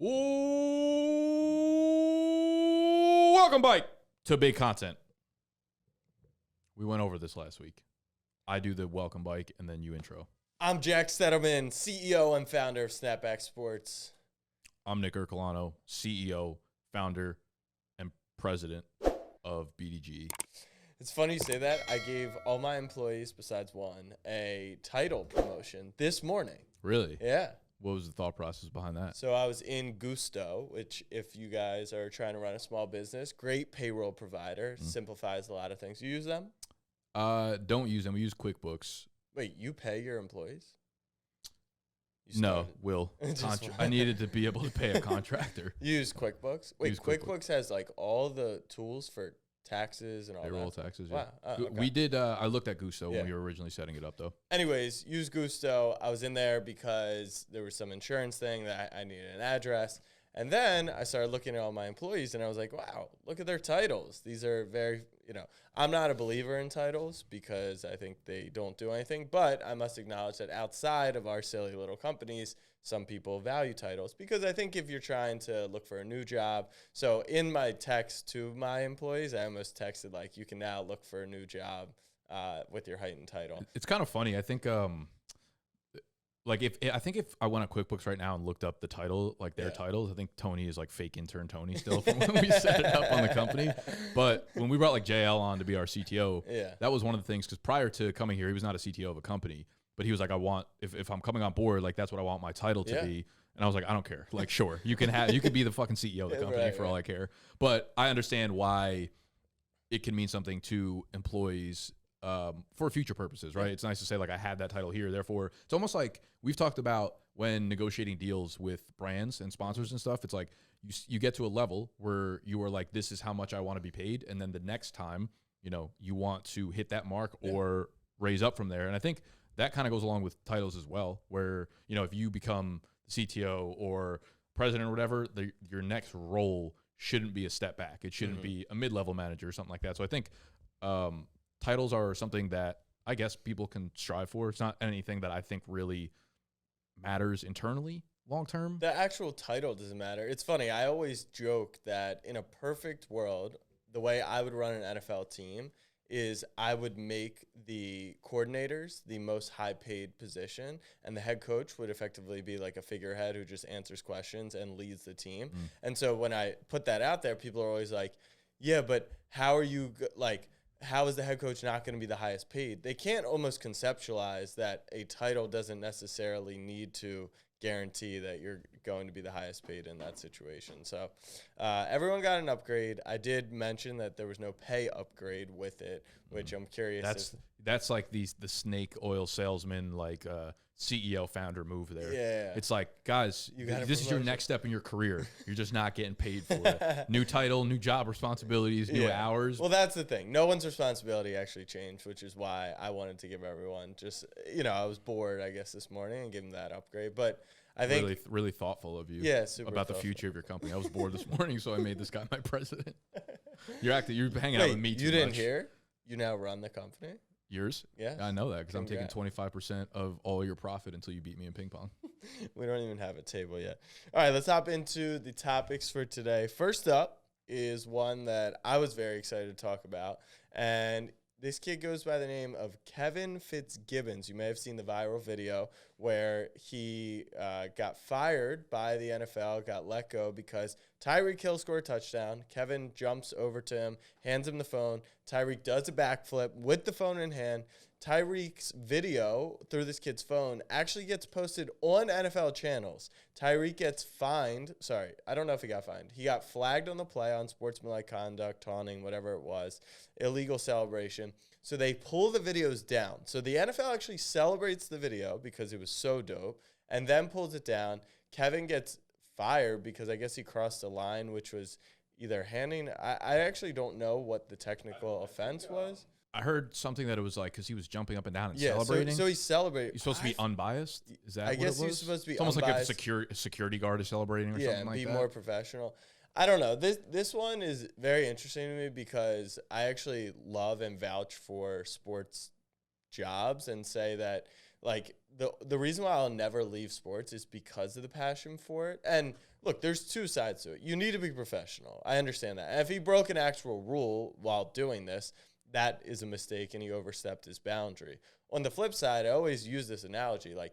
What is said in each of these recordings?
Welcome back to Big Content. We went over this last week. I do the welcome bike and then you intro. I'm Jack Settleman, CEO and founder of Snapback Sports. I'm Nick Ercolano, CEO, founder, and president of bdge. It's funny you say that. I gave all my employees, besides one, a title promotion this morning. Really? Yeah. What was the thought process behind that? So I was in Gusto, which if you guys are trying to run a small business, great payroll provider, simplifies a lot of things. You use them? Don't use them. We use QuickBooks. Wait, you pay your employees? No, Will. I needed to be able to pay a contractor. You use QuickBooks? Wait, QuickBooks has like all the tools for taxes and all payroll that. Taxes, wow. yeah. Okay. We did, I looked at Gusto when we were originally setting it up, though. Anyways, use Gusto. I was in there because there was some insurance thing that I needed an address. And then I started looking at all my employees, and I was like, wow, look at their titles. These are very, I'm not a believer in titles because I think they don't do anything. But I must acknowledge that outside of our silly little companies, some people value titles because I think if you're trying to look for a new job. So in my text to my employees, I almost texted like, you can now look for a new job with your heightened title. It's kind of funny. I think, if I went on QuickBooks right now and looked up the title, like their titles, I think Tony is like fake intern Tony still from when we set it up on the company. But when we brought like JL on to be our CTO, that was one of the things, because prior to coming here, he was not a CTO of a company, but he was like, if I'm coming on board, like that's what I want my title to be. And I was like, I don't care. Like, sure, you can be the fucking CEO of the company for all I care. But I understand why it can mean something to employees for future purposes, right? It's nice to say like I had that title here. Therefore, it's almost like we've talked about when negotiating deals with brands and sponsors and stuff. It's like you get to a level where you are like, this is how much I want to be paid, and then the next time, you want to hit that mark or raise up from there. And I think that kind of goes along with titles as well, where if you become CTO or president or whatever, your next role shouldn't be a step back. It shouldn't be a mid-level manager or something like that. So I think titles are something that I guess people can strive for. It's not anything that I think really matters internally long term. The actual title doesn't matter. It's funny. I always joke that in a perfect world, the way I would run an NFL team is I would make the coordinators the most high paid position, and the head coach would effectively be like a figurehead who just answers questions and leads the team. And so when I put that out there, people are always like, yeah, but how are you how is the head coach not going to be the highest paid? They can't almost conceptualize that a title doesn't necessarily need to guarantee that you're going to be the highest paid in that situation. So everyone got an upgrade. I did mention that there was no pay upgrade with it, which I'm curious. That's like the snake oil salesman, like CEO founder move there. Yeah. It's like, guys, this is your next step in your career. You're just not getting paid for it. New title, new job responsibilities, new hours. Well, that's the thing. No one's responsibility actually changed, which is why I wanted to give everyone just, I was bored, I guess, this morning and give them that upgrade. But I think really thoughtful of you about the future of your company. I was bored this morning, so I made this guy my president. You're hanging out with me too much. You didn't hear? You now run the company? Yours? Yeah. I know that because I'm taking 25% of all your profit until you beat me in ping pong. We don't even have a table yet. All right, let's hop into the topics for today. First up is one that I was very excited to talk about, and this kid goes by the name of Kevin Fitzgibbons. You may have seen the viral video where he got fired by the NFL, got let go because Tyreek Hill scored a touchdown. Kevin jumps over to him, hands him the phone. Tyreek does a backflip with the phone in hand. Tyreek's video through this kid's phone actually gets posted on NFL channels. Tyreek gets fined. Sorry, I don't know if he got fined. He got flagged on the play on sportsmanlike conduct, taunting, whatever it was, illegal celebration. So they pull the videos down. So the NFL actually celebrates the video because it was so dope and then pulls it down. Kevin gets fired because I guess he crossed a line, which was either handing. I actually don't know what the technical offense was. I heard something that it was like because he was jumping up and down and celebrating. So he's celebrating. He's supposed to be unbiased. Is that what it was? I guess he's supposed to be it's almost unbiased. like if a security guard is celebrating or something like that. Yeah, be more professional. I don't know. This one is very interesting to me because I actually love and vouch for sports jobs and say that like the reason why I'll never leave sports is because of the passion for it. And look, there's two sides to it. You need to be professional. I understand that. And if he broke an actual rule while doing this, that is a mistake and he overstepped his boundary. On the flip side, I always use this analogy. Like,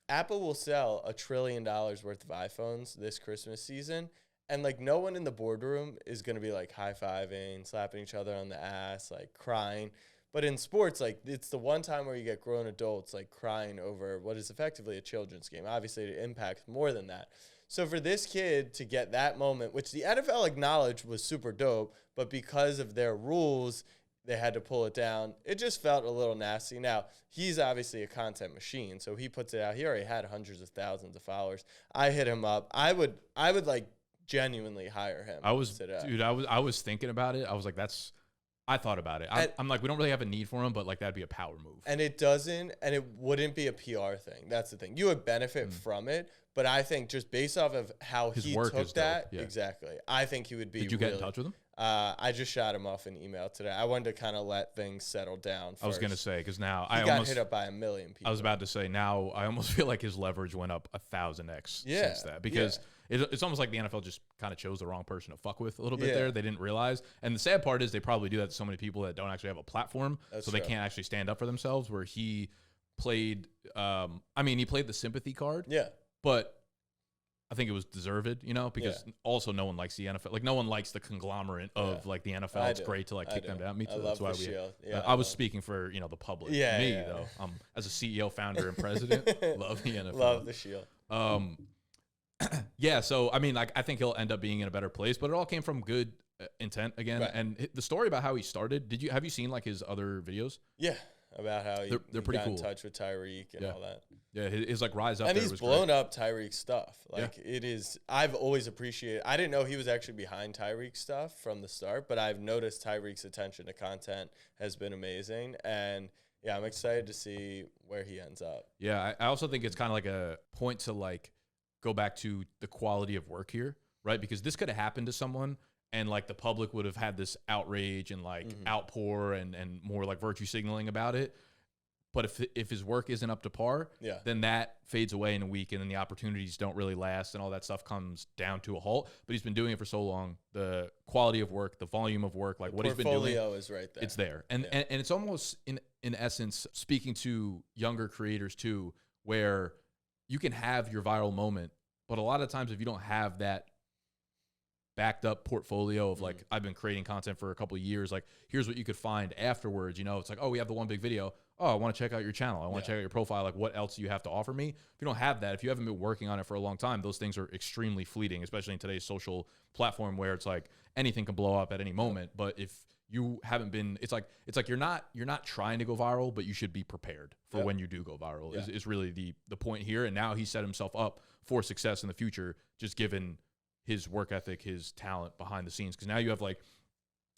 Apple will sell $1 trillion worth of iPhones this Christmas season, and like no one in the boardroom is going to be like high-fiving, slapping each other on the ass, like crying. But in sports, like it's the one time where you get grown adults like crying over what is effectively a children's game. Obviously, it impacts more than that. So for this kid to get that moment, which the NFL acknowledged was super dope, but because of their rules, they had to pull it down. It just felt a little nasty. Now, he's obviously a content machine, so he puts it out. He already had hundreds of thousands of followers. I hit him up. I would like genuinely hire him. I was thinking about it. I was like, I thought about it. I'm like, we don't really have a need for him, but like that'd be a power move. And it wouldn't be a PR thing. That's the thing. You would benefit from it, but I think just based off of how his he work took that, exactly. I think he would be. Did you get in touch with him? I just shot him off an email today. I wanted to kind of let things settle down first. I was going to say, because now he got hit up by 1 million people. I was about to say, now I almost feel like his leverage went up 1,000x since that. Because it's almost like the NFL just kind of chose the wrong person to fuck with a little bit there. They didn't realize. And the sad part is they probably do that to so many people that don't actually have a platform. That's so they can't actually stand up for themselves, where he played, he played the sympathy card. Yeah. But I think it was deserved, because also no one likes the NFL. Like, no one likes the conglomerate of like the NFL. It's great to like kick them down. Me too. That's why I was speaking for the public. Though, as a CEO, founder, and president, love the NFL. Love the Shield. So I mean, like, I think he'll end up being in a better place, but it all came from good intent again. Right. And the story about how he started. Have you seen like his other videos? Yeah. About how they're pretty got cool. in touch with Tyreek and all that. Yeah, his like rise up and there he's was blown great. up Tyreek's stuff. Like it is. I've always appreciated. I didn't know he was actually behind Tyreek's stuff from the start, but I've noticed Tyreek's attention to content has been amazing, and I'm excited to see where he ends up. Yeah, I also think it's kind of like a point to like go back to the quality of work here, right? Because this could have happened to someone, and like the public would have had this outrage and like outpour and more like virtue signaling about it. But if his work isn't up to par, then that fades away in a week, and then the opportunities don't really last, and all that stuff comes down to a halt. But he's been doing it for so long. The quality of work, the volume of work, like what he's been doing, portfolio is right there. It's there, and it's almost in essence speaking to younger creators too, where you can have your viral moment, but a lot of times if you don't have that backed up portfolio of like, I've been creating content for a couple of years, like here's what you could find afterwards, it's like, oh, we have the one big video. Oh, I want to check out your channel. I want to check out your profile. Like, what else do you have to offer me? If you don't have that, if you haven't been working on it for a long time, those things are extremely fleeting, especially in today's social platform where it's like anything can blow up at any moment. But if you haven't been, it's like you're not trying to go viral, but you should be prepared for when you do go viral is really the point here. And now he set himself up for success in the future, just given his work ethic, his talent behind the scenes. Because now you have like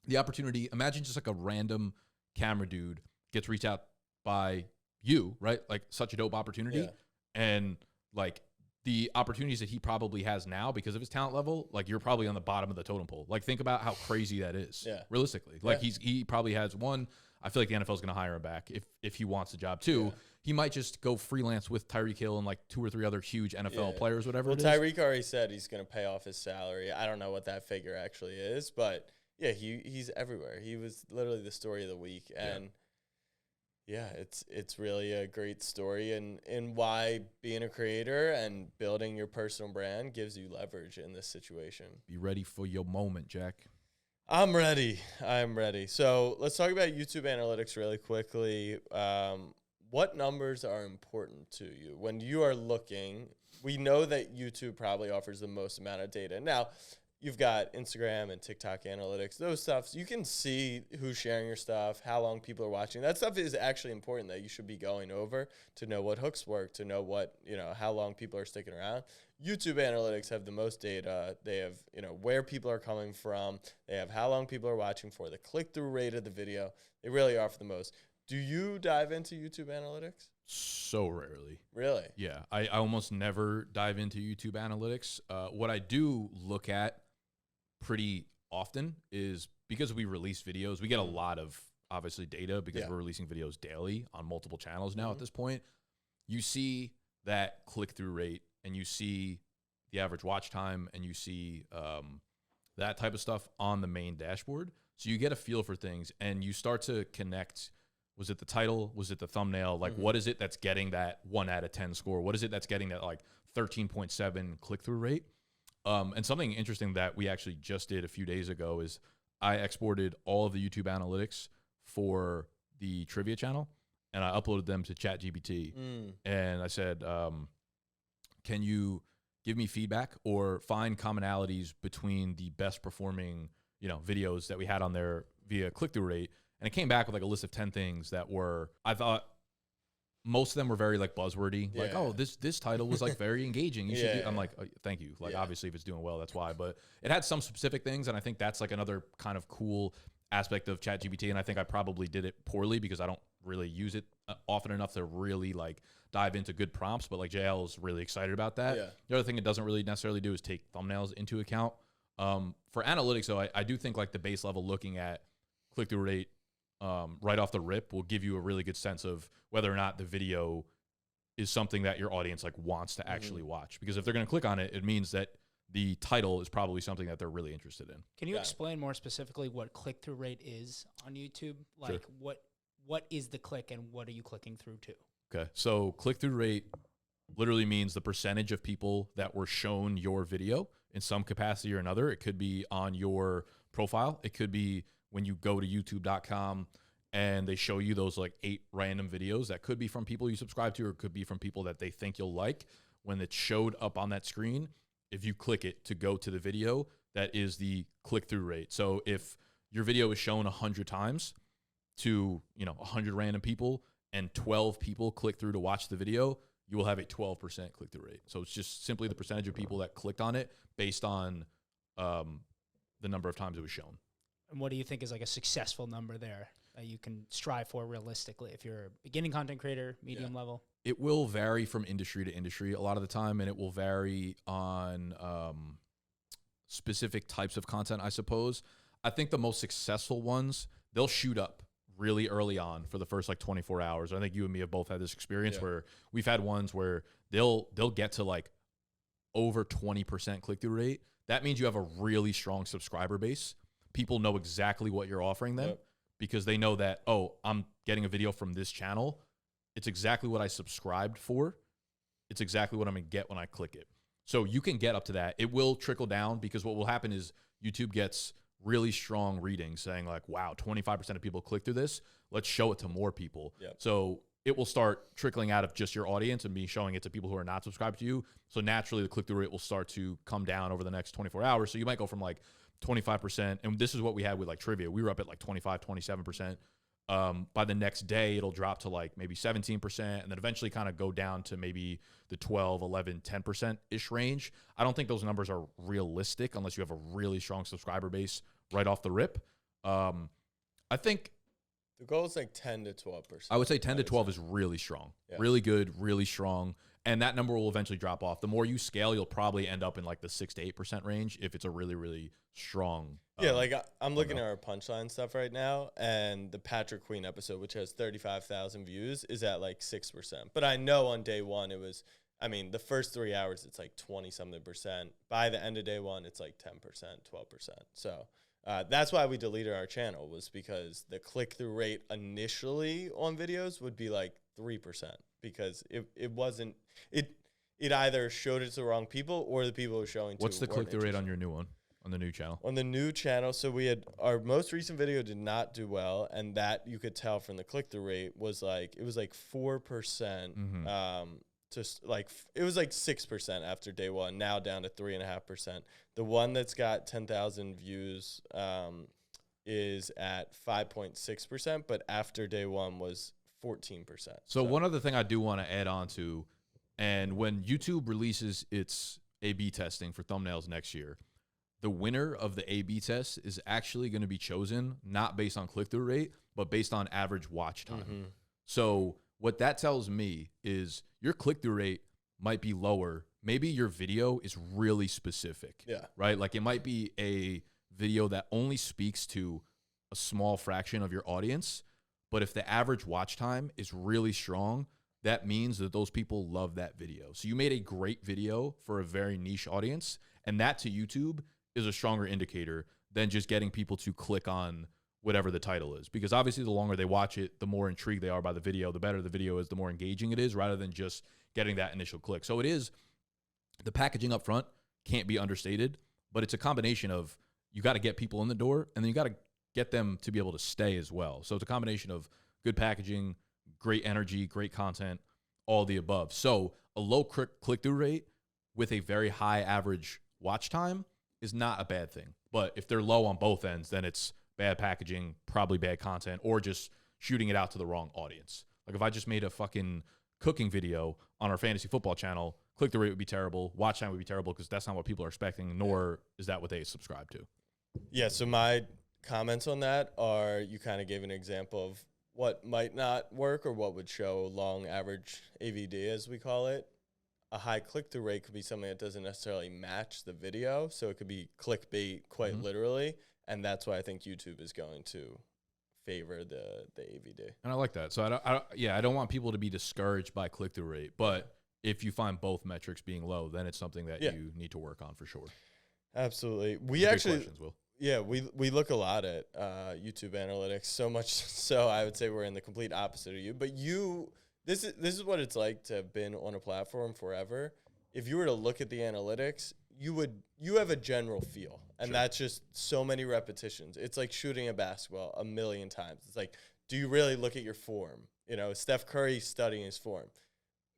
the opportunity. Imagine just like a random camera dude gets reached out by you, right? Like such a dope opportunity. And like the opportunities that he probably has now because of his talent level, like you're probably on the bottom of the totem pole. Like think about how crazy that is realistically. Like he probably has one. I feel like the NFL is going to hire him back if he wants the job too. He might just go freelance with Tyreek Hill and like 2 or 3 other huge NFL players, whatever. Well, Tyreek already said he's going to pay off his salary. I don't know what that figure actually is, but he's everywhere. He was literally the story of the week, and it's really a great story and why being a creator and building your personal brand gives you leverage in this situation. Be ready for your moment, Jack. I'm ready. So let's talk about YouTube analytics really quickly. What numbers are important to you when you are looking? We know that YouTube probably offers the most amount of data. Now, you've got Instagram and TikTok analytics, those stuff. So you can see who's sharing your stuff, how long people are watching. That stuff is actually important that you should be going over to know what hooks work, to know what, how long people are sticking around. YouTube analytics have the most data. They have, where people are coming from. They have how long people are watching for, the click-through rate of the video. They really offer the most. Do you dive into YouTube analytics? So rarely. Really? Yeah. I almost never dive into YouTube analytics. What I do look at pretty often is because we release videos, we get a lot of obviously data because we're releasing videos daily on multiple channels now at this point. You see that click-through rate and you see the average watch time, and you see that type of stuff on the main dashboard. So you get a feel for things, and you start to connect. Was it the title? Was it the thumbnail? Like, what is it that's getting that 1 out of 10 score? What is it that's getting that like 13.7 click-through rate? And something interesting that we actually just did a few days ago is I exported all of the YouTube analytics for the trivia channel, and I uploaded them to ChatGPT. And I said, can you give me feedback or find commonalities between the best performing, videos that we had on there via click-through rate? And it came back with like a list of 10 things that were, I thought most of them were very like buzzwordy. Like, oh, this title was like very engaging. You should I'm like, oh, thank you. Like, obviously if it's doing well, that's why. But it had some specific things. And I think that's like another kind of cool aspect of ChatGPT. And I think I probably did it poorly because I don't really use it often enough to really like dive into good prompts. But like JL is really excited about that. The other thing it doesn't really necessarily do is take thumbnails into account. For analytics though, I do think like the base level looking at click-through rate right off the rip will give you a really good sense of whether or not the video is something that your audience like wants to actually watch. Because if they're going to click on it, it means that the title is probably something that they're really interested in. Can you explain more specifically what click-through rate is on YouTube? Like what is the click and what are you clicking through to? Okay, so click-through rate literally means the percentage of people that were shown your video in some capacity or another. It could be on your profile. It could be when you go to youtube.com and they show you those like 8 random videos that could be from people you subscribe to, or it could be from people that they think you'll like. When it showed up on that screen, if you click it to go to the video, that is the click-through rate. So if your video is shown 100 times to 100 random people and 12 people click through to watch the video, you will have a 12% click-through rate. So it's just simply the percentage of people that clicked on it based on the number of times it was shown. And what do you think is like a successful number there that you can strive for realistically if you're a beginning content creator, medium level? It will vary from industry to industry a lot of the time, and it will vary on specific types of content, I suppose. I think the most successful ones, they'll shoot up really early on for the first like 24 hours. I think you and me have both had this experience where we've had ones where they'll get to like over 20% click-through rate. That means you have a really strong subscriber base. People know exactly what you're offering them because they know that, oh, I'm getting a video from this channel. It's exactly what I subscribed for. It's exactly what I'm going to get when I click it. So you can get up to that. It will trickle down because what will happen is YouTube gets really strong readings saying like, wow, 25% of people click through this. Let's show it to more people. So it will start trickling out of just your audience and be showing it to people who are not subscribed to you. So naturally the click-through rate will start to come down over the next 24 hours. So you might go from like 25%. And this is what we had with like trivia. We were up at like 25, 27%. By the next day, it'll drop to like maybe 17% and then eventually kind of go down to maybe the 12, 11, 10%-ish range. I don't think those numbers are realistic unless you have a really strong subscriber base right off the rip. I think the goal is like 10 to 12%. I would say 10 to 12 is really strong, really good, really strong. And that number will eventually drop off. The more you scale, you'll probably end up in like the 6 to 8% range if it's a really, really strong. Like I'm looking at our punchline stuff right now, and the Patrick Queen episode, which has 35,000 views, is at like 6%. But I know on day one it was, the first 3 hours it's like 20-something%. By the end of day one, it's like 10%, 12%. So that's why we deleted our channel, was because the click-through rate initially on videos would be like 3%, because it wasn't, it either showed it to the wrong people or the people who were showing to. What's the click-through rate on your new one, on the new channel? On the new channel, so we had, our most recent video did not do well, and that you could tell from the click-through rate was like, it was like 4%, just like, it was like 6% after day one, now down to 3.5%. The one that's got 10,000 views is at 5.6%, but after day one was 14%. So one other thing I do want to add on to, and when YouTube releases its A/B testing for thumbnails next year, the winner of the A/B test is actually going to be chosen not based on click-through rate, but based on average watch time. So what that tells me is your click-through rate might be lower. Maybe your video is really specific, right? Like it might be a video that only speaks to a small fraction of your audience, but if the average watch time is really strong, that means that those people love that video. So you made a great video for a very niche audience, and that to YouTube is a stronger indicator than just getting people to click on whatever the title is. Because obviously the longer they watch it, the more intrigued they are by the video, the better the video is, the more engaging it is, rather than just getting that initial click. So it is, the packaging up front can't be understated, but it's a combination of, you got to get people in the door, and then you got to get them to be able to stay as well. So it's a combination of good packaging, great energy, great content, all the above. So a low click-through rate with a very high average watch time is not a bad thing. But if they're low on both ends, then it's bad packaging, probably bad content, or just shooting it out to the wrong audience. Like if I just made a fucking cooking video on our fantasy football channel, click-through rate would be terrible, watch time would be terrible, because that's not what people are expecting, nor is that what they subscribe to. Yeah, so my comments on that are, you kind of gave an example of what might not work or what would show long average AVD, as we call it. A high click-through rate could be something that doesn't necessarily match the video, so it could be clickbait quite literally, and that's why I think YouTube is going to favor the AVD. And I like that. So I don't want people to be discouraged by click-through rate, but if you find both metrics being low, then it's something that you need to work on for sure. Absolutely. We actually, yeah, we look a lot at YouTube analytics, so much so I would say we're in the complete opposite of you. But this is what it's like to have been on a platform forever. If you were to look at the analytics, you have a general feel, and that's just so many repetitions. It's like shooting a basketball a million times. It's like, do you really look at your form? You know, Steph Curry studying his form.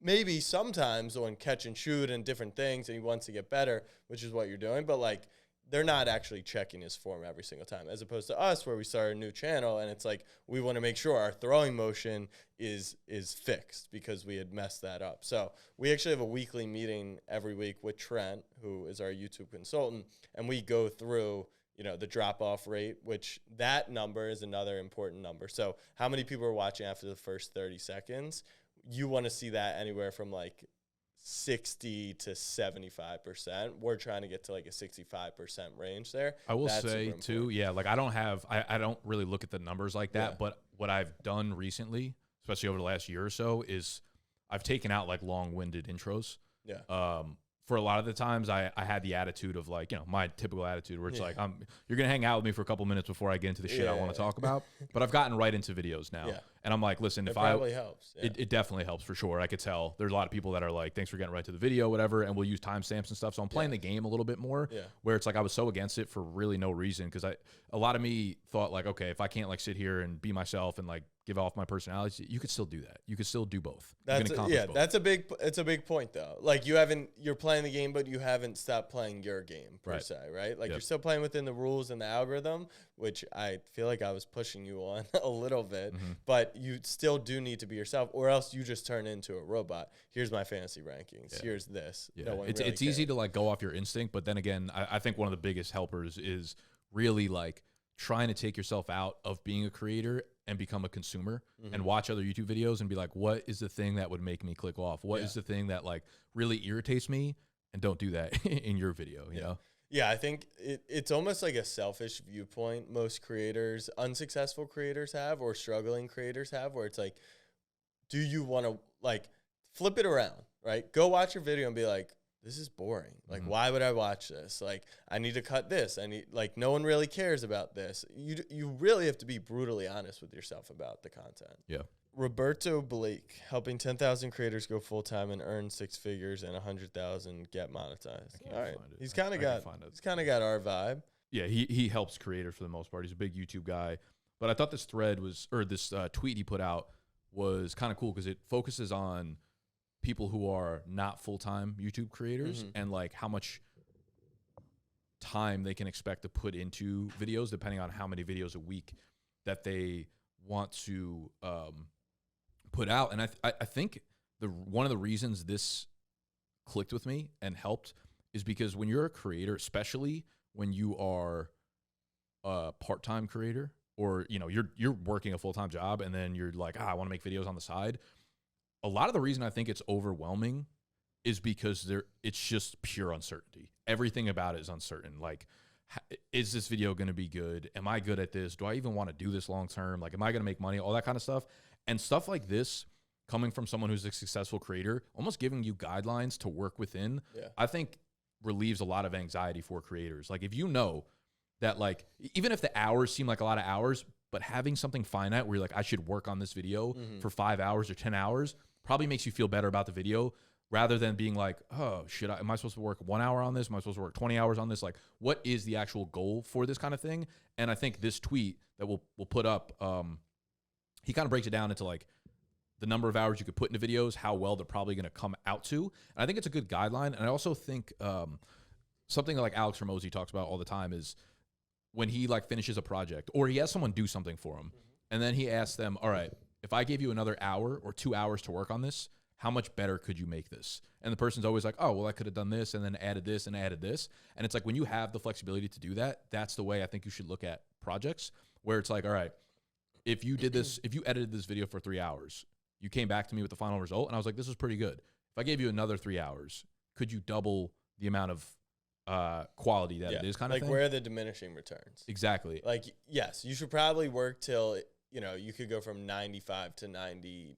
Maybe sometimes on catch and shoot and different things, and he wants to get better, which is what you're doing. But like, they're not actually checking his form every single time, as opposed to us, where we start a new channel and it's like, we want to make sure our throwing motion is fixed because we had messed that up. So we actually have a weekly meeting every week with Trent, who is our YouTube consultant, and we go through, you know, the drop-off rate, which that number is another important number. So how many people are watching after the first 30 seconds? You want to see that anywhere from like 60 to 75%. We're trying to get to like a 65% range there. I will say too, yeah, like I don't really look at the numbers like that, but what I've done recently, especially over the last year or so, is I've taken out like long-winded intros. Yeah. For a lot of the times I had the attitude of like, you know, my typical attitude where it's like, you're going to hang out with me for a couple minutes before I get into the shit I want to talk about. But I've gotten right into videos now. Yeah. And I'm like, listen, it probably helps. Yeah. It definitely helps for sure. I could tell there's a lot of people that are like, thanks for getting right to the video, whatever. And we'll use timestamps and stuff. So I'm playing the game a little bit more where it's like, I was so against it for really no reason. Cause a lot of me thought like, okay, if I can't like sit here and be myself and like give off my personality, you could still do that. You could still do both. That's it's a big point though. Like you're playing the game, but you haven't stopped playing your game per se, right? Like you're still playing within the rules and the algorithm, which I feel like I was pushing you on a little bit, but you still do need to be yourself, or else you just turn into a robot. Here's my fantasy rankings. Yeah. Here's this. Yeah. No it's easy to like go off your instinct, but then again, I think one of the biggest helpers is really like trying to take yourself out of being a creator and become a consumer and watch other YouTube videos and be like, what is the thing that would make me click off? What is the thing that like really irritates me? And don't do that in your video, you know? Yeah, I think it's almost like a selfish viewpoint most creators, unsuccessful creators have, or struggling creators have, where it's like, do you want to like flip it around, right? Go watch your video and be like, this is boring. Like, why would I watch this? Like, I need to cut this. No one really cares about this. You really have to be brutally honest with yourself about the content. Yeah. Roberto Blake, helping 10,000 creators go full-time and earn 6 figures and 100,000 get monetized. All right. He's kind of got our vibe. Yeah, he helps creators for the most part. He's a big YouTube guy. But I thought this tweet he put out was kind of cool because it focuses on people who are not full-time YouTube creators and like how much time they can expect to put into videos depending on how many videos a week that they want to put out. And I think one of the reasons this clicked with me and helped is because when you're a creator, especially when you are a part-time creator, or you know you're working a full-time job and then you're like, I want to make videos on the side. A lot of the reason I think it's overwhelming is because it's just pure uncertainty. Everything about it is uncertain. Like, is this video going to be good? Am I good at this? Do I even want to do this long term? Like, am I going to make money? All that kind of stuff. And stuff like this coming from someone who's a successful creator, almost giving you guidelines to work within, I think relieves a lot of anxiety for creators. Like if you know that like, even if the hours seem like a lot of hours, but having something finite where you're like, I should work on this video for 5 hours or 10 hours probably makes you feel better about the video rather than being like, oh, am I supposed to work 1 hour on this? Am I supposed to work 20 hours on this? Like, what is the actual goal for this kind of thing? And I think this tweet that we'll put up, he kind of breaks it down into like the number of hours you could put into videos, how well they're probably going to come out to. And I think it's a good guideline. And I also think something like Alex Hormozi talks about all the time is when he like finishes a project or he has someone do something for him. And then he asks them, all right, if I gave you another hour or 2 hours to work on this, how much better could you make this? And the person's always like, oh, well, I could have done this and then added this and added this. And it's like when you have the flexibility to do that, that's the way I think you should look at projects where it's like, all right, if you did this, if you edited this video for 3 hours, you came back to me with the final result, and I was like, this was pretty good. If I gave you another 3 hours, could you double the amount of quality that it is kind of thing? Like, where are the diminishing returns? Exactly. Like, yes, you should probably work till, you know, you could go from 95 to 99%,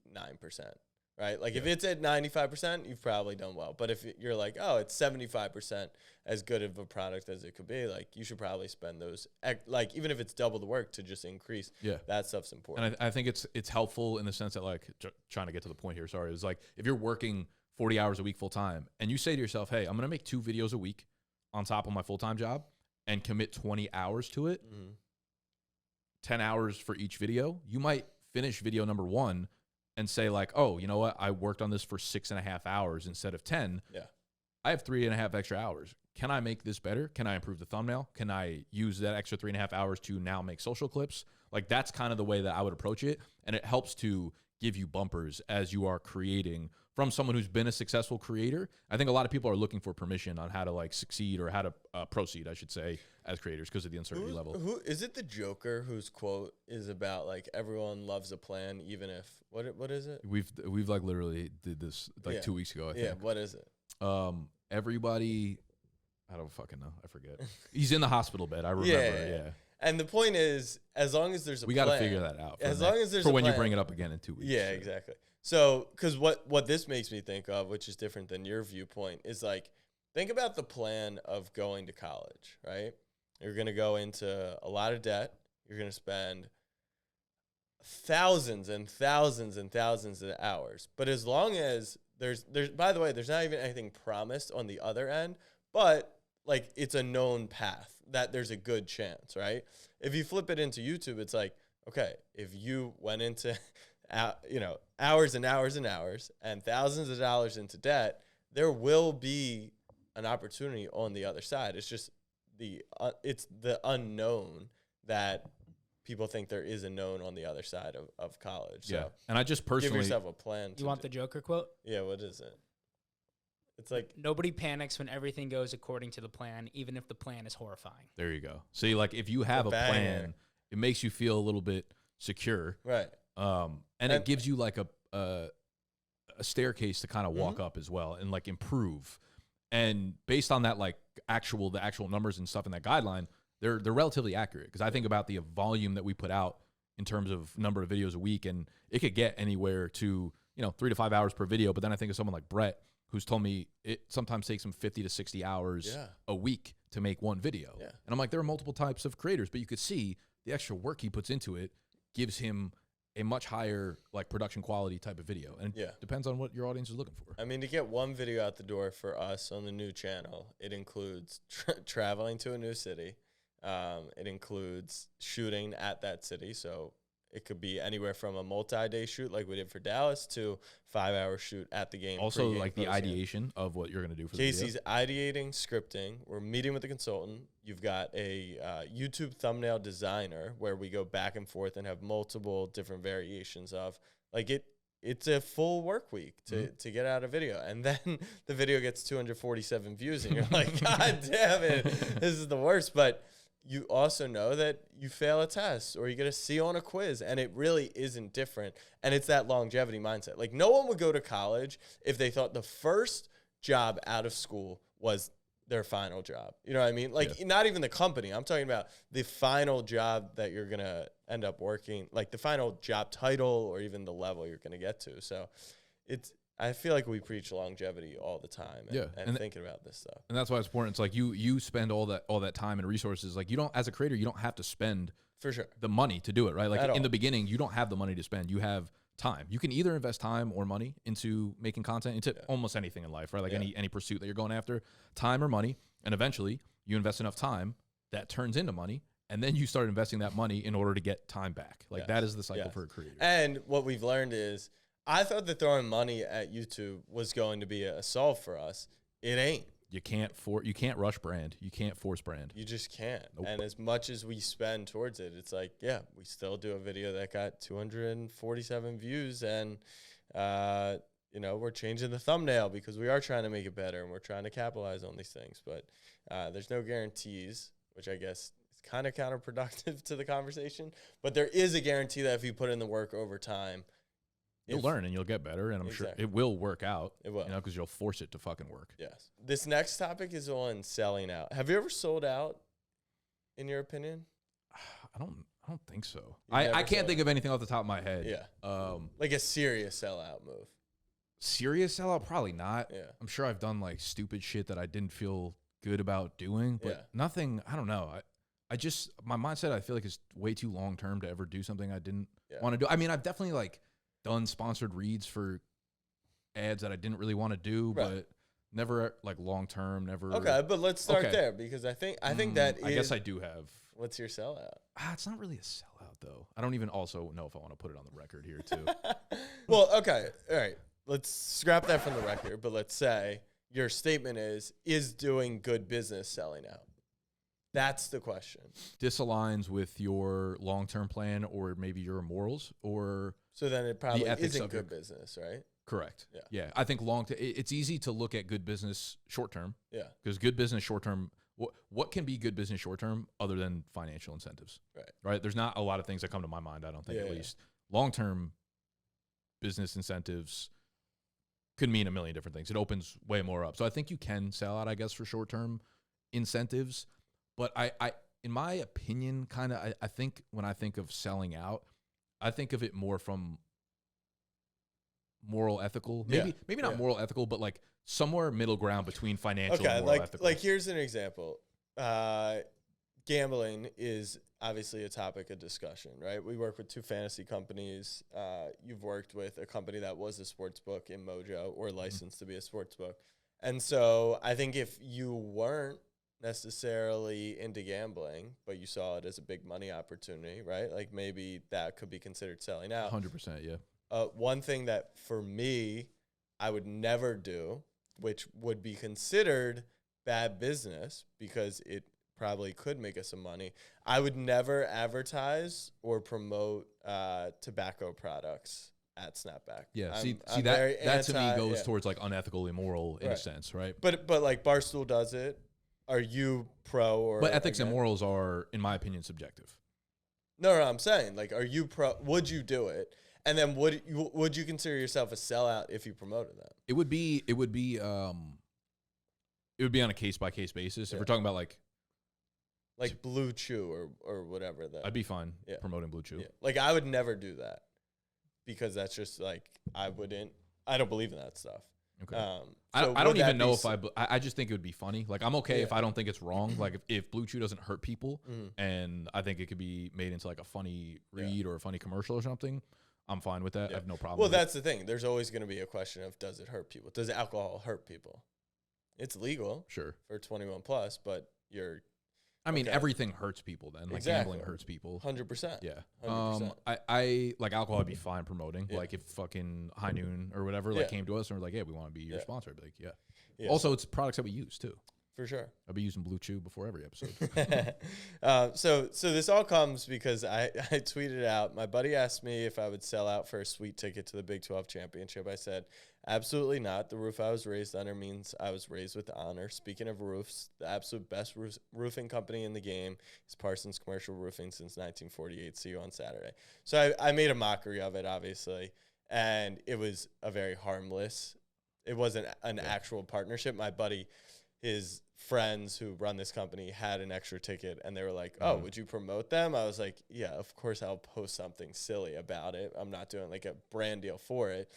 right? Like, if it's at 95%, you've probably done well. But if you're like, oh, it's 75% as good of a product as it could be, like, you should probably spend those, like, even if it's double the work to just increase, that stuff's important. And I think it's helpful in the sense that, like, trying to get to the point here, sorry, it's like, if you're working 40 hours a week full time, and you say to yourself, hey, I'm going to make 2 videos a week on top of my full-time job and commit 20 hours to it, 10 hours for each video, you might finish video number 1 and say like, oh, you know what? I worked on this for 6.5 hours instead of 10. Yeah. I have 3.5 extra hours. Can I make this better? Can I improve the thumbnail? Can I use that extra 3.5 hours to now make social clips? Like, that's kind of the way that I would approach it. And it helps to give you bumpers as you are creating from someone who's been a successful creator. I think a lot of people are looking for permission on how to like succeed or how to proceed, I should say, as creators because of the uncertainty level. Who is it? The Joker whose quote is about like everyone loves a plan, even if what is it? We've like literally did this like 2 weeks ago. I think. Yeah. What is it? Everybody, I don't fucking know. I forget. He's in the hospital bed. I remember. Yeah. And the point is, as long as there's a we plan, got to figure that out. As long as there's for a when plan, you bring it up again in 2 weeks. Yeah, exactly. So, because what this makes me think of, which is different than your viewpoint, is like, think about the plan of going to college, right? You're going to go into a lot of debt. You're going to spend thousands and thousands and thousands of hours. But as long as there's by the way, there's not even anything promised on the other end, but like it's a known path that there's a good chance, right? If you flip it into YouTube, it's like, okay, if you went into hours and hours and hours and thousands of dollars into debt, there will be an opportunity on the other side. It's just it's the unknown that people think there is a known on the other side of college. So yeah, and I just personally give yourself a plan. You want the Joker quote? Yeah, what is it? It's like, nobody panics when everything goes according to the plan, even if the plan is horrifying. There you go. See, like if you have a plan, it makes you feel a little bit secure, right? And it gives you like a staircase to kind of walk up as well and like improve. And based on that, like the actual numbers and stuff in that guideline, they're relatively accurate because I think about the volume that we put out in terms of number of videos a week, and it could get anywhere to 3 to 5 hours per video. But then I think of someone like Brett, who's told me it sometimes takes him 50 to 60 hours a week to make one video. Yeah. And I'm like, there are multiple types of creators, but you could see the extra work he puts into it gives him a much higher like production quality type of video. And it depends on what your audience is looking for. I mean, to get one video out the door for us on the new channel, it includes traveling to a new city. It includes shooting at that city. So it could be anywhere from a multi-day shoot like we did for Dallas to 5-hour shoot at the game. Also, like the ideation of what you're going to do for the video. Casey's ideating, scripting. We're meeting with the consultant. You've got a YouTube thumbnail designer where we go back and forth and have multiple different variations of. Like it's a full work week to get out a video. And then the video gets 247 views and you're like, God damn it, this is the worst. But you also know that you fail a test or you get a C on a quiz, and it really isn't different. And it's that longevity mindset. Like, no one would go to college if they thought the first job out of school was their final job. You know what I mean? Like not even the company. I'm talking about the final job that you're going to end up working, like the final job title or even the level you're going to get to. So I feel like we preach longevity all the time and thinking about this stuff. And that's why it's important. It's like you spend all that time and resources. Like you don't, as a creator, you don't have to spend for sure the money to do it, right? Like in the beginning, you don't have the money to spend. You have time. You can either invest time or money into making content, into almost anything in life, right? Like any pursuit that you're going after, time or money. And eventually you invest enough time that turns into money. And then you start investing that money in order to get time back. Like that is the cycle for a creator. And what we've learned is, I thought that throwing money at YouTube was going to be a solve for us. It ain't. You can't rush brand. You can't force brand. You just can't. Nope. And as much as we spend towards it, it's like, we still do a video that got 247 views, and we're changing the thumbnail because we are trying to make it better and we're trying to capitalize on these things. But there's no guarantees, which I guess is kind of counterproductive to the conversation. But there is a guarantee that if you put in the work over time, you'll learn and you'll get better, and I'm sure it will work out. It will, because you'll force it to fucking work. Yes. This next topic is on selling out. Have you ever sold out, in your opinion? I don't think so. I can't think of anything off the top of my head. Yeah. Like a serious sellout move. Serious sellout? Probably not. Yeah. I'm sure I've done like stupid shit that I didn't feel good about doing, but nothing. I don't know. I just, my mindset, I feel like is way too long term to ever do something I didn't want to do. I mean, I've definitely like done sponsored reads for ads that I didn't really want to do, but never like long term, never. Okay, but let's start there, because I think that I guess I do have. What's your sellout? It's not really a sellout though. I don't even also know if I want to put it on the record here too. Well, okay, all right. Let's scrap that from the record, but let's say your statement is doing good business selling out. That's the question. Disaligns with your long-term plan, or maybe your morals, or so then it probably isn't good business, right? Correct. Yeah. I think it's easy to look at good business short-term. Yeah. Because good business short-term, what can be good business short-term other than financial incentives? Right. There's not a lot of things that come to my mind, I don't think, at least. Long-term business incentives could mean a million different things. It opens way more up. So I think you can sell out, I guess, for short-term incentives. But I in my opinion, I think when I think of selling out, I think of it more from moral, ethical. Maybe not moral, ethical, but like somewhere middle ground between financial and moral, ethical. Like here's an example. Gambling is obviously a topic of discussion, right? We work with 2 fantasy companies. You've worked with a company that was a sports book in Mojo, or licensed to be a sports book. And so I think if you weren't necessarily into gambling, but you saw it as a big money opportunity, right? Like maybe that could be considered selling out. 100%, yeah. One thing that for me, I would never do, which would be considered bad business because it probably could make us some money. I would never advertise or promote tobacco products at Snapback. Yeah, I'm that to me goes towards like unethical, immoral in a sense, right? But like Barstool does it. Are you pro or? But ethics and morals are, in my opinion, subjective. No, I'm saying, like, are you pro? Would you do it? And then would you consider yourself a sellout if you promoted that? It would be on a case by case basis. If we're talking about like Blue Chew or whatever that, I'd be fine promoting Blue Chew. Yeah. Like I would never do that because that's just like I don't believe in that stuff. Okay. I don't even know if I just think it would be funny. Like I'm okay if I don't think it's wrong. Like if Blue Chew doesn't hurt people, and I think it could be made into like a funny read or a funny commercial or something, I'm fine with that. I have no problem. Well, that's the thing. There's always going to be a question of, does it hurt people? Does alcohol hurt people? It's legal, sure, for 21 plus, but you're. I mean, everything hurts people then. Like gambling hurts people. 100%. Yeah. 100%. I like alcohol. I'd be fine promoting. Like if fucking High Noon or whatever came to us and were like, "Yeah, we want to be your sponsor." I'd be like, yeah. Also, it's products that we use too. For sure. I'll be using Blue Chew before every episode. So this all comes because I tweeted out, my buddy asked me if I would sell out for a sweet ticket to the Big 12 championship. I said, absolutely not. The roof I was raised under means I was raised with honor. Speaking of roofs, the absolute best roofing company in the game is Parsons Commercial Roofing since 1948. See you on Saturday. So I made a mockery of it, obviously, and it was a very harmless. It wasn't an actual partnership. My buddy, his friends who run this company had an extra ticket, and they were like, oh, would you promote them? I was like, yeah, of course I'll post something silly about it. I'm not doing like a brand deal for it.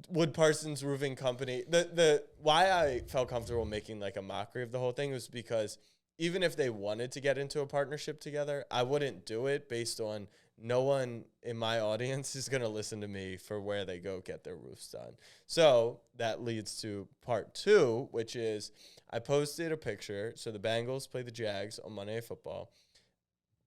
Wood Parsons Roofing Company, the why I felt comfortable making like a mockery of the whole thing was because even if they wanted to get into a partnership together, I wouldn't do it based on no one in my audience is going to listen to me for where they go get their roofs done. So that leads to part 2, which is I posted a picture. So the Bengals play the Jags on Monday Night Football.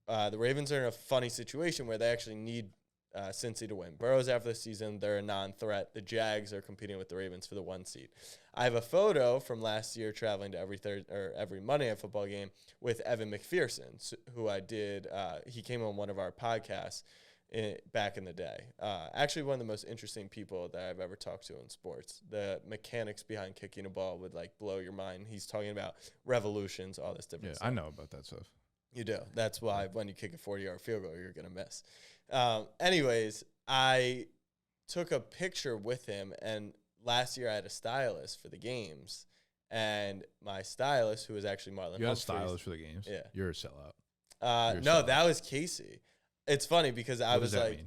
The Ravens are in a funny situation where they actually need Cincy to win. Burrow's after the season, they're a non-threat. The Jags are competing with the Ravens for the 1 seed. I have a photo from last year traveling to every Monday Night Football game with Evan McPherson, who I did. He came on one of our podcasts back in the day. Actually, one of the most interesting people that I've ever talked to in sports. The mechanics behind kicking a ball would like blow your mind. He's talking about revolutions, all this different stuff. I know about that stuff. You do. That's why when you kick a 40-yard field goal, you're going to miss. Anyways, I took a picture with him, and last year I had a stylist for the games, and my stylist, who was actually Marlon You had a Humphreys, stylist for the games? Yeah. You're a sellout. No, that was Casey. It's funny because I was like, mean?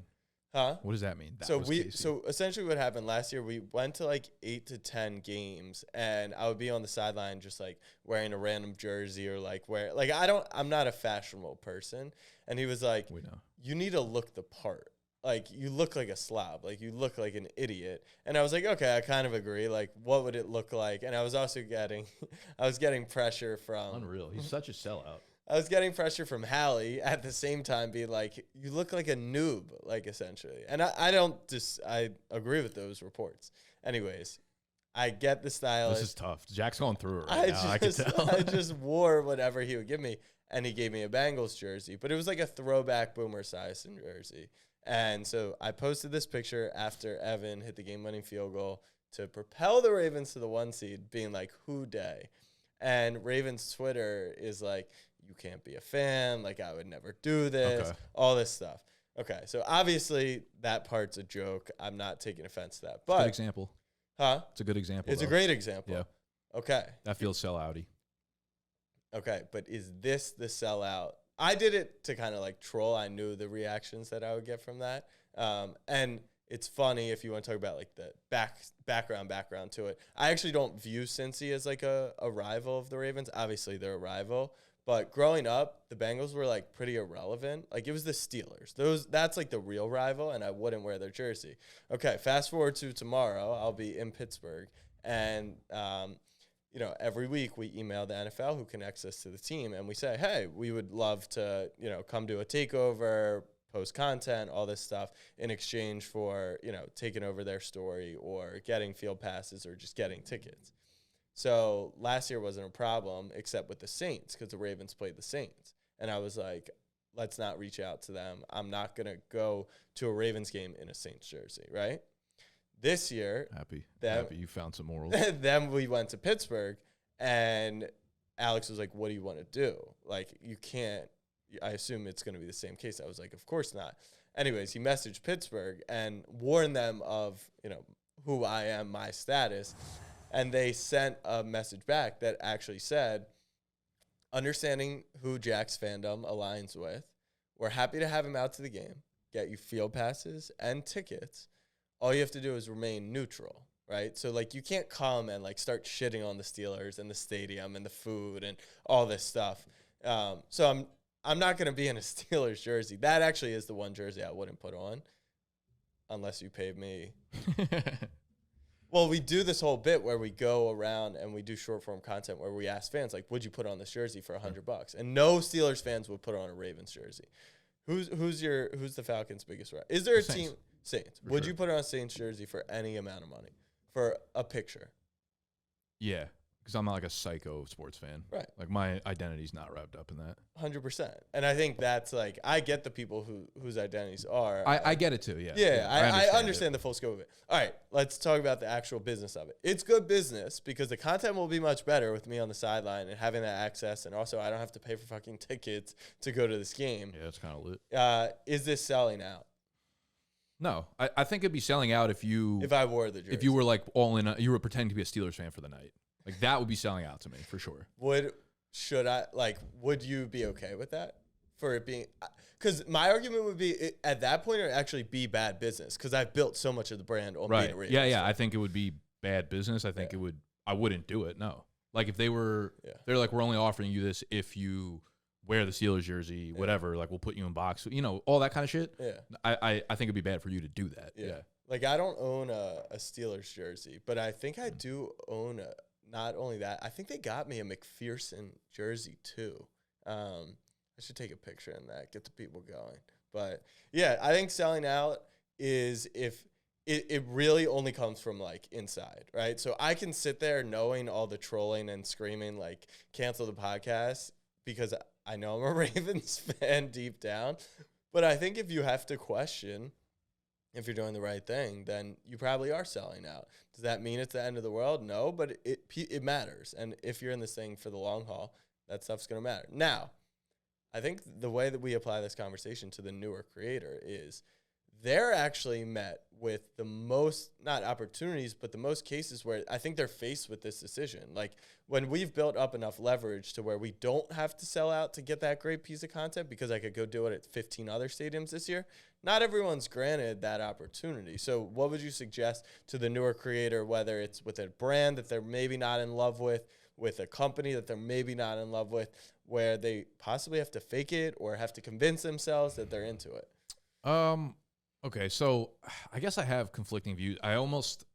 huh? What does that mean? So essentially what happened last year, we went to like 8 to 10 games, and I would be on the sideline just like wearing a random jersey or like I'm not a fashionable person. And he was like, we know. You need to look the part. Like, you look like a slob. Like, you look like an idiot. And I was like, okay, I kind of agree. Like, what would it look like? And I was also getting pressure from. Unreal. He's such a sellout. I was getting pressure from Hallie at the same time being like, you look like a noob, like, essentially. And I agree with those reports. Anyways, I get the stylist. This is tough. Jack's going through it right now. I can tell. I just wore whatever he would give me, and he gave me a Bengals jersey. But it was like a throwback Boomer Esiason jersey. And so I posted this picture after Evan hit the game-winning field goal to propel the Ravens to the 1 seed, being like, who day? And Ravens Twitter is like, you can't be a fan. Like, I would never do this. Okay. All this stuff. Okay, so obviously that part's a joke. I'm not taking offense to that. But good example. Huh? It's a good example. It's a great example. Yeah. Okay. That feels sellouty. Okay, but is this the sellout? I did it to kind of like troll. I knew the reactions that I would get from that. And it's funny if you want to talk about like the background to it. I actually don't view Cincy as like a rival of the Ravens. Obviously, they're a rival. But growing up, the Bengals were like pretty irrelevant. Like, it was the Steelers. That's like the real rival, and I wouldn't wear their jersey. Okay, fast forward to tomorrow. I'll be in Pittsburgh, and every week we email the NFL, who connects us to the team, and we say, hey, we would love to, come to a takeover, post content, all this stuff in exchange for, taking over their story or getting field passes or just getting tickets. So last year wasn't a problem except with the Saints because the Ravens played the Saints. And I was like, let's not reach out to them. I'm not going to go to a Ravens game in a Saints jersey, right? This year. Happy you found some morals. Then we went to Pittsburgh, and Alex was like, what do you want to do? Like, you can't. I assume it's going to be the same case. I was like, of course not. Anyways, he messaged Pittsburgh and warned them of, who I am, my status. And they sent a message back that actually said, understanding who Jack's fandom aligns with, we're happy to have him out to the game, get you field passes and tickets. All you have to do is remain neutral, right? So, like, you can't come and, like, start shitting on the Steelers and the stadium and the food and all this stuff. So I'm not going to be in a Steelers jersey. That actually is the one jersey I wouldn't put on unless you paid me. Well, we do this whole bit where we go around and we do short form content where we ask fans, like, would you put on this jersey for $100? And no Steelers fans would put on a Ravens jersey. Who's the Falcons' biggest rival? Is there a team? Saints. Would you put on a Saints jersey for any amount of money for a picture? Yeah, because I'm not like a psycho sports fan. Right. Like, my identity's not wrapped up in that. 100%. And I think that's like, I get the people whose identities are. I get it too, yeah. Yeah, I understand the full scope of it. All right, let's talk about the actual business of it. It's good business because the content will be much better with me on the sideline and having that access. And also, I don't have to pay for fucking tickets to go to this game. Yeah, it's kind of lit. Is this selling out? No, I think it'd be selling out if I wore the jersey. If you were like all in, you were pretending to be a Steelers fan for the night. Like that would be selling out to me for sure. Would you be okay with that for it being? Because my argument would be at that point it would actually be bad business because I've built so much of the brand on being a radio. Yeah. I think it would be bad business. I think I wouldn't do it. No. Like if they're like, we're only offering you this if you wear the Steelers jersey, whatever, like we'll put you in box, all that kind of shit. Yeah. I think it'd be bad for you to do that. Yeah. Like I don't own a Steelers jersey, but I think I do own not only that, I think they got me a McPherson jersey too. I should take a picture in that, get the people going. But yeah, I think selling out is if it really only comes from like inside, right? So I can sit there knowing all the trolling and screaming like cancel the podcast because I know I'm a Ravens fan deep down. But I think if you have to question if you're doing the right thing, then you probably are selling out. Does that mean it's the end of the world? No, but it matters. And if you're in this thing for the long haul, that stuff's going to matter. Now, I think the way that we apply this conversation to the newer creator is they're actually met with the most, not opportunities, but the most cases where I think they're faced with this decision. Like when we've built up enough leverage to where we don't have to sell out to get that great piece of content because I could go do it at 15 other stadiums this year. Not everyone's granted that opportunity. So what would you suggest to the newer creator, whether it's with a brand that they're maybe not in love with a company that they're maybe not in love with, where they possibly have to fake it or have to convince themselves that they're into it? Okay, so I guess I have conflicting views. I almost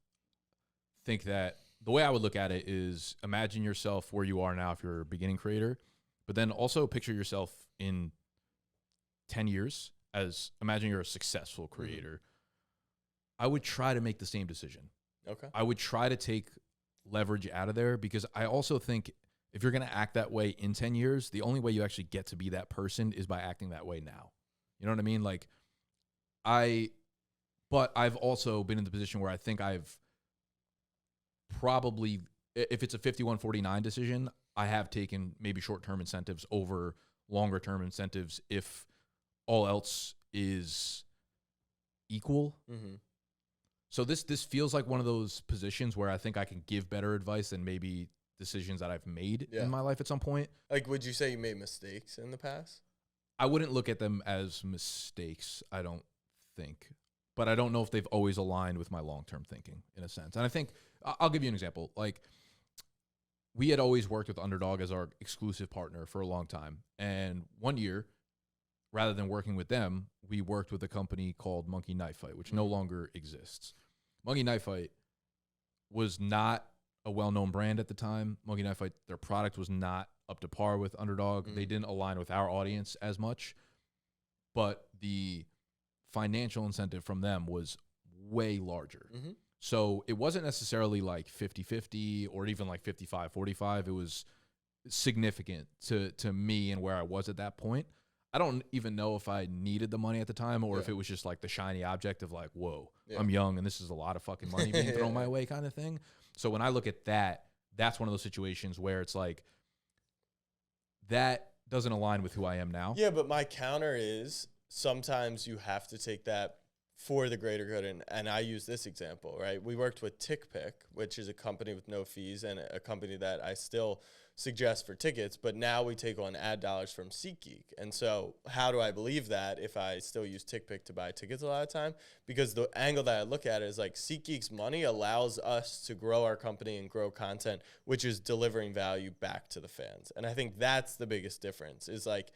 think that the way I would look at it is imagine yourself where you are now if you're a beginning creator, but then also picture yourself in 10 years as imagine you're a successful creator. I would try to make the same decision. Okay. I would try to take leverage out of there because I also think if you're going to act that way in 10 years, the only way you actually get to be that person is by acting that way now. You know what I mean? Like, but I've also been in the position where I think I've probably, if it's a 51-49 decision, I have taken maybe short-term incentives over longer-term incentives if all else is equal. Mm-hmm. So this feels like one of those positions where I think I can give better advice than maybe decisions that I've made in my life at some point. Like, would you say you made mistakes in the past? I wouldn't look at them as mistakes, I don't think. But I don't know if they've always aligned with my long-term thinking in a sense. And I think, I'll give you an example. Like, we had always worked with Underdog as our exclusive partner for a long time. And one year, rather than working with them, we worked with a company called Monkey Knife Fight, which no longer exists. Monkey Knife Fight was not a well-known brand at the time. Monkey Knife Fight, their product was not up to par with Underdog. They didn't align with our audience as much. But the financial incentive from them was way larger. So it wasn't necessarily like 50-50 or even like 55-45. It was significant to me and where I was at that point. I don't even know if I needed the money at the time or if it was just like the shiny object of like, whoa, I'm young and this is a lot of fucking money being thrown my way kind of thing. So when I look at that, that's one of those situations where it's like, that doesn't align with who I am now. Yeah, but my counter is sometimes you have to take that for the greater good. And I use this example, right? We worked with TickPick, which is a company with no fees and a company that I still suggest for tickets, but now we take on ad dollars from SeatGeek. And so how do I believe that if I still use TickPick to buy tickets a lot of time? Because the angle that I look at it is like SeatGeek's money allows us to grow our company and grow content, which is delivering value back to the fans. And I think that's the biggest difference is like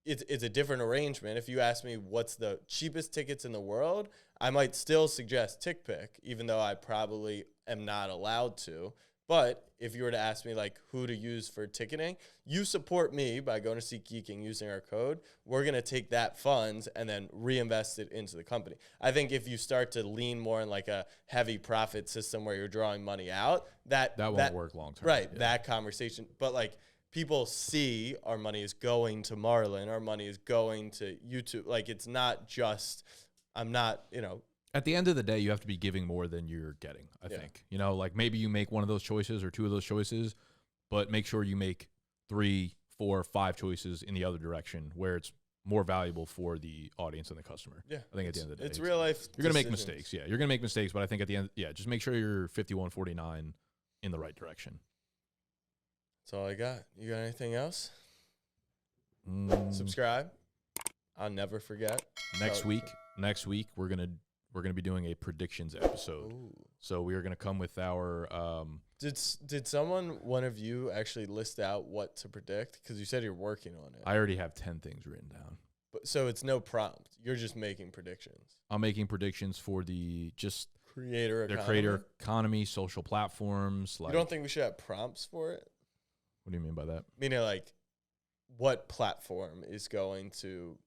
it's a different arrangement. If you ask me what's the cheapest tickets in the world, I might still suggest TickPick, even though I probably am not allowed to. But if you were to ask me like who to use for ticketing, you support me by going to SeatGeek and using our code. We're going to take that funds and then reinvest it into the company. I think if you start to lean more in like a heavy profit system where you're drawing money out, that won't work long term. Right, that conversation. But like people see our money is going to Marlin, our money is going to YouTube. Like it's not just, I'm not, At the end of the day, you have to be giving more than you're getting, I think. Like maybe you make one of those choices or two of those choices, but make sure you make 3, 4, 5 choices in the other direction where it's more valuable for the audience and the customer. Yeah. I think at the end of the day. It's real life. You're going to make mistakes. Yeah. You're going to make mistakes, but I think at the end, just make sure you're 51-49 in the right direction. That's all I got. You got anything else? Subscribe. Subscribe. I'll never forget. Next week we're gonna be doing a predictions episode. Ooh. So we are gonna come with our. Did one of you actually list out what to predict? Because you said you're working on it. I already have 10 things written down. But so it's no prompt. You're just making predictions. I'm making predictions for the creator economy, social platforms. You don't think we should have prompts for it? What do you mean by that? Meaning like, what platform is going to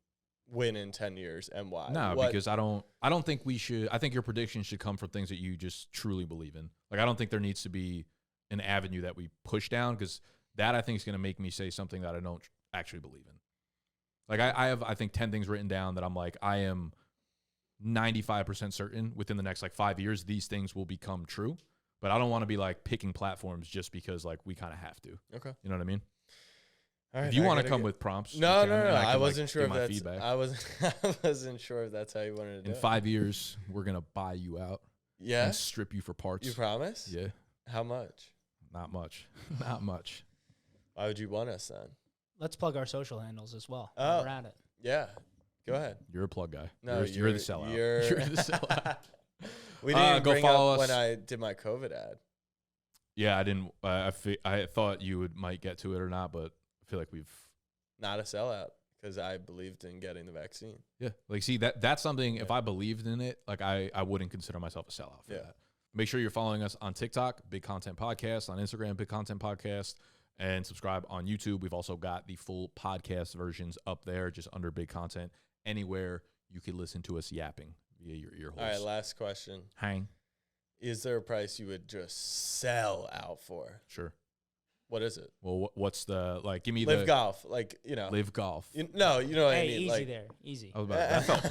win in 10 years and why? No, because I don't think we should. I think your predictions should come from things that you just truly believe in. Like, I don't think there needs to be an avenue that we push down, because that I think is going to make me say something that I don't actually believe in. Like, I have, I think, 10 things written down that I'm like, I am 95% certain within the next like 5 years, these things will become true. But I don't want to be like picking platforms just because like we kind of have to. Okay. You know what I mean? All right, if you want to come with prompts, no. I wasn't sure if that's feedback. I wasn't sure if that's how you wanted to do it. In 5 years, we're gonna buy you out. Yeah. And strip you for parts. You promise? Yeah. How much? Not much. Not much. Why would you want us then? Let's plug our social handles as well. Oh. We're at it. Yeah. Go ahead. You're a plug guy. No, you're the sellout. You're the sellout. We didn't go bring follow up us when I did my COVID ad. Yeah, I didn't. I thought you might get to it or not, but I feel like we've not a sellout because I believed in getting the vaccine. Yeah, like see that's something. Yeah. If I believed in it, like I wouldn't consider myself a sellout for that. Make sure you're following us on TikTok, Big Content Podcast, on Instagram, Big Content Podcast, and subscribe on YouTube. We've also got the full podcast versions up there, just under Big Content. Anywhere you can listen to us yapping via your ear holes. All right, last question. Hang. Is there a price you would just sell out for? Sure. What is it? Well, what's the, like, give me Live Golf. Like, you know. Live Golf. You know what I mean. Easy like, there. Easy. That felt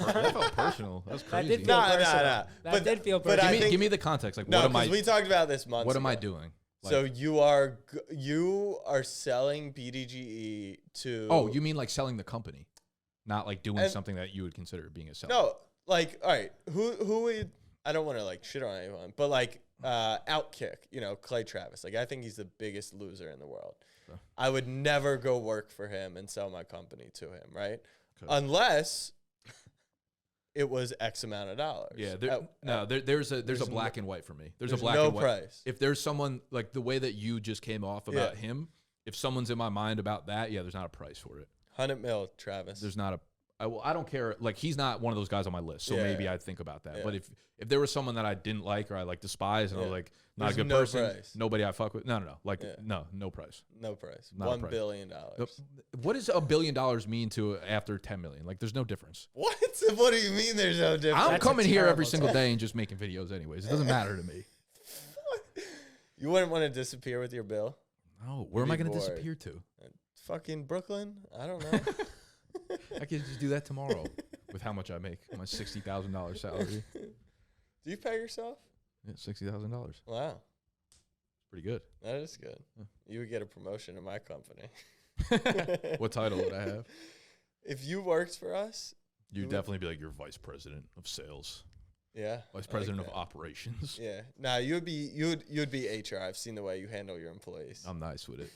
personal. That's crazy. That did feel personal. No. That did feel personal. But give me the context. Like, no, what am I? we talked about this months What ago. am I doing? Like, so you are selling bdge to. Oh, you mean like selling the company, not like doing something that you would consider being a seller? No, like, all right, who would, I don't want to like shit on anyone, but like Outkick, you know, Clay Travis. Like, I think he's the biggest loser in the world. Okay. I would never go work for him and sell my company to him, right? Okay. Unless it was X amount of dollars. Yeah, there's a black and white for me. There's a black no and white. Price. If there's someone like the way that you just came off about him, if someone's in my mind about that, there's not a price for it. 100 mil, Travis. There's not a. I don't care. Like, he's not one of those guys on my list, so maybe I'd think about that. But if there was someone that I didn't like or I like despise and I was like not a good person, nobody I fuck with. No. Like no price. No price. $1 billion. What does $1 billion mean to after 10 million? Like, there's no difference. What? What do you mean there's no difference? I'm coming here every single day and just making videos anyways. It doesn't matter to me. You wouldn't want to disappear with your bill? No. Where am I going to disappear to? Fucking Brooklyn? I don't know. I could just do that tomorrow with how much I make, my $60,000 salary. Do you pay yourself? Yeah, $60,000. Wow. Pretty good. That is good. Yeah. You would get a promotion in my company. What title would I have? If you worked for us, you'd definitely be like your vice president of sales. Yeah. Vice president of operations. Yeah. Nah, you'd be HR. I've seen the way you handle your employees. I'm nice with it.